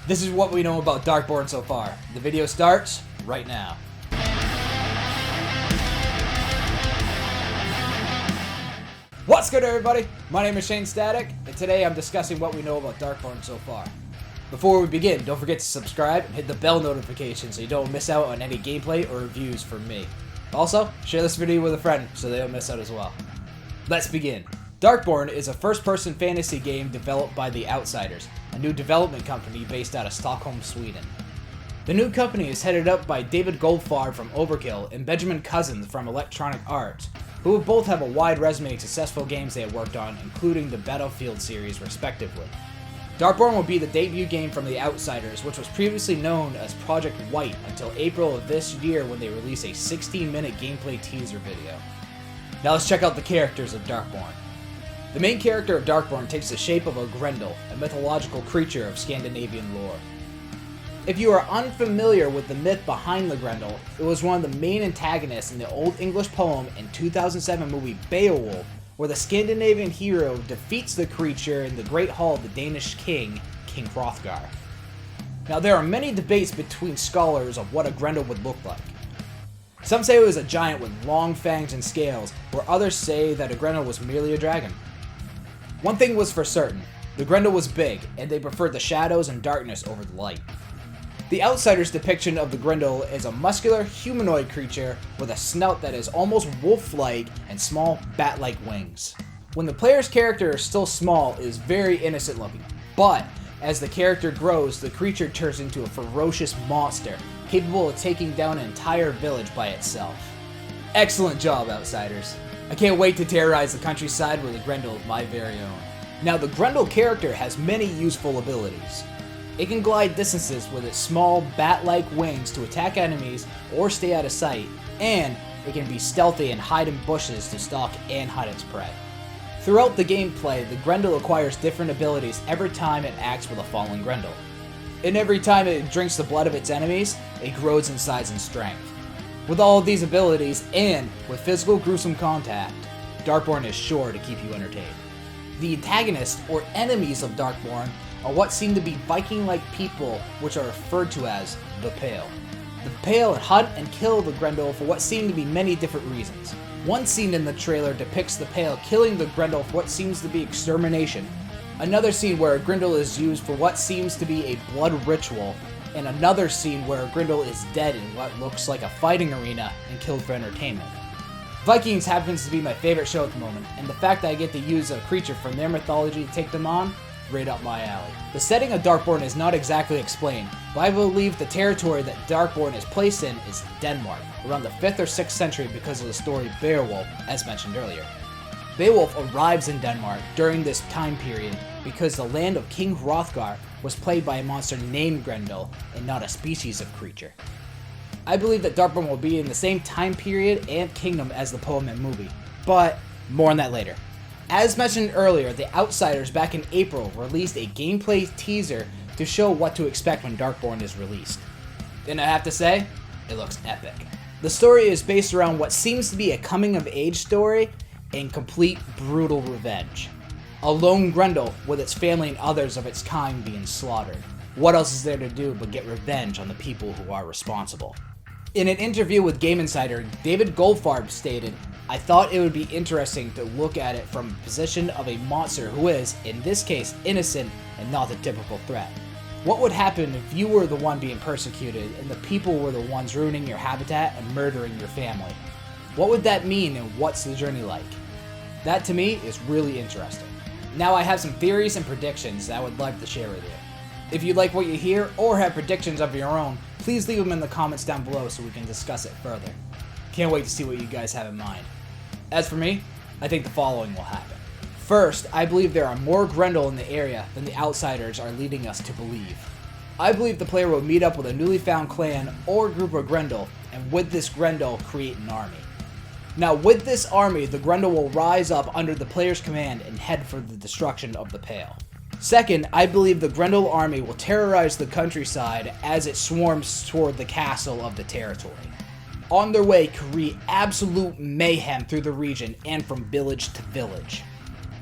This is what we know about Darkborn so far. The video starts right now. What's good, everybody? My name is Shayne Static, and today I'm discussing what we know about Darkborn so far. Before we begin, don't forget to subscribe and hit the bell notification so you don't miss out on any gameplay or reviews from me. Also, share this video with a friend so they don't miss out as well. Let's begin. Darkborn is a first-person fantasy game developed by The Outsiders, a new development company based out of Stockholm, Sweden. The new company is headed up by David Goldfarb from Overkill and Benjamin Cousins from Electronic Arts, who both have a wide resume of successful games they have worked on, including the Battlefield series respectively. Darkborn will be the debut game from The Outsiders, which was previously known as Project Wight until April of this year when they released a 16-minute gameplay teaser video. Now let's check out the characters of Darkborn. The main character of Darkborn takes the shape of a Grendel, a mythological creature of Scandinavian lore. If you are unfamiliar with the myth behind the Grendel, it was one of the main antagonists in the Old English poem and 2007 movie Beowulf, where the Scandinavian hero defeats the creature in the Great Hall of the Danish king, King Hrothgar. Now there are many debates between scholars of what a Grendel would look like. Some say it was a giant with long fangs and scales, where others say that a Grendel was merely a dragon. One thing was for certain, the Grendel was big, and they preferred the shadows and darkness over the light. The Outsiders' depiction of the Grendel is a muscular, humanoid creature with a snout that is almost wolf-like and small, bat-like wings. When the player's character is still small, it is very innocent looking, but as the character grows, the creature turns into a ferocious monster, capable of taking down an entire village by itself. Excellent job, Outsiders. I can't wait to terrorize the countryside with a Grendel of my very own. Now, the Grendel character has many useful abilities. It can glide distances with its small, bat-like wings to attack enemies or stay out of sight, and it can be stealthy and hide in bushes to stalk and hunt its prey. Throughout the gameplay, the Grendel acquires different abilities every time it acts with a fallen Grendel. And every time it drinks the blood of its enemies, it grows in size and strength. With all of these abilities, and with physical gruesome contact, Darkborn is sure to keep you entertained. The antagonists, or enemies of Darkborn, are what seem to be Viking-like people, which are referred to as the Pale. The Pale hunt and kill the Grendel for what seem to be many different reasons. One scene in the trailer depicts the Pale killing the Grendel for what seems to be extermination. Another scene where a Grendel is used for what seems to be a blood ritual, and another scene where a Grendel is dead in what looks like a fighting arena and killed for entertainment. Vikings happens to be my favorite show at the moment, and the fact that I get to use a creature from their mythology to take them on, right up my alley. The setting of Darkborn is not exactly explained, but I believe the territory that Darkborn is placed in is Denmark, around the 5th or 6th century because of the story Beowulf, as mentioned earlier. Beowulf arrives in Denmark during this time period because the land of King Hrothgar was plagued by a monster named Grendel and not a species of creature. I believe that Darkborn will be in the same time period and kingdom as the poem and movie, but more on that later. As mentioned earlier, The Outsiders back in April released a gameplay teaser to show what to expect when Darkborn is released. And I have to say, it looks epic. The story is based around what seems to be a coming-of-age story and complete brutal revenge. A lone Grendel with its family and others of its kind being slaughtered. What else is there to do but get revenge on the people who are responsible? In an interview with Game Insider, David Goldfarb stated, "I thought it would be interesting to look at it from the position of a monster who is, in this case, innocent and not the typical threat. What would happen if you were the one being persecuted and the people were the ones ruining your habitat and murdering your family? What would that mean and what's the journey like?" That to me is really interesting. Now I have some theories and predictions that I would like to share with you. If you like what you hear or have predictions of your own, please leave them in the comments down below so we can discuss it further. Can't wait to see what you guys have in mind. As for me, I think the following will happen. First, I believe there are more Grendel in the area than the Outsiders are leading us to believe. I believe the player will meet up with a newly found clan or group of Grendel, and with this Grendel create an army. Now with this army, the Grendel will rise up under the player's command and head for the destruction of the Pale. Second, I believe the Grendel army will terrorize the countryside as it swarms toward the castle of the territory. On their way, create absolute mayhem through the region and from village to village.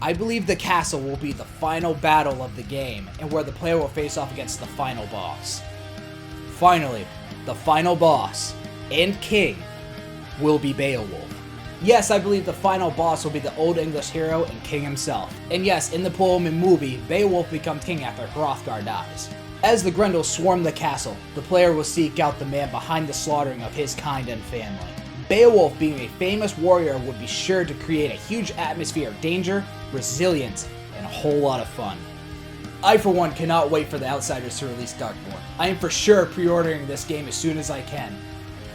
I believe the castle will be the final battle of the game, and where the player will face off against the final boss. Finally, the final boss and king will be Beowulf. Yes, I believe the final boss will be the Old English hero and king himself. And yes, in the poem and movie, Beowulf becomes king after Hrothgar dies. As the Grendel swarm the castle, the player will seek out the man behind the slaughtering of his kind and family. Beowulf, being a famous warrior, would be sure to create a huge atmosphere of danger, resilience, and a whole lot of fun. I, for one, cannot wait for the Outsiders to release Darkborn. I am for sure pre-ordering this game as soon as I can.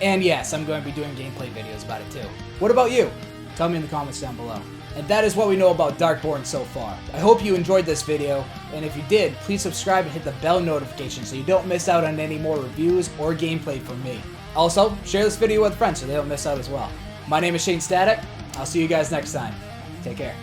And yes, I'm going to be doing gameplay videos about it too. What about you? Tell me in the comments down below. And that is what we know about Darkborn so far. I hope you enjoyed this video, and if you did, please subscribe and hit the bell notification so you don't miss out on any more reviews or gameplay from me. Also, share this video with friends so they don't miss out as well. My name is Shayne Static. I'll see you guys next time. Take care.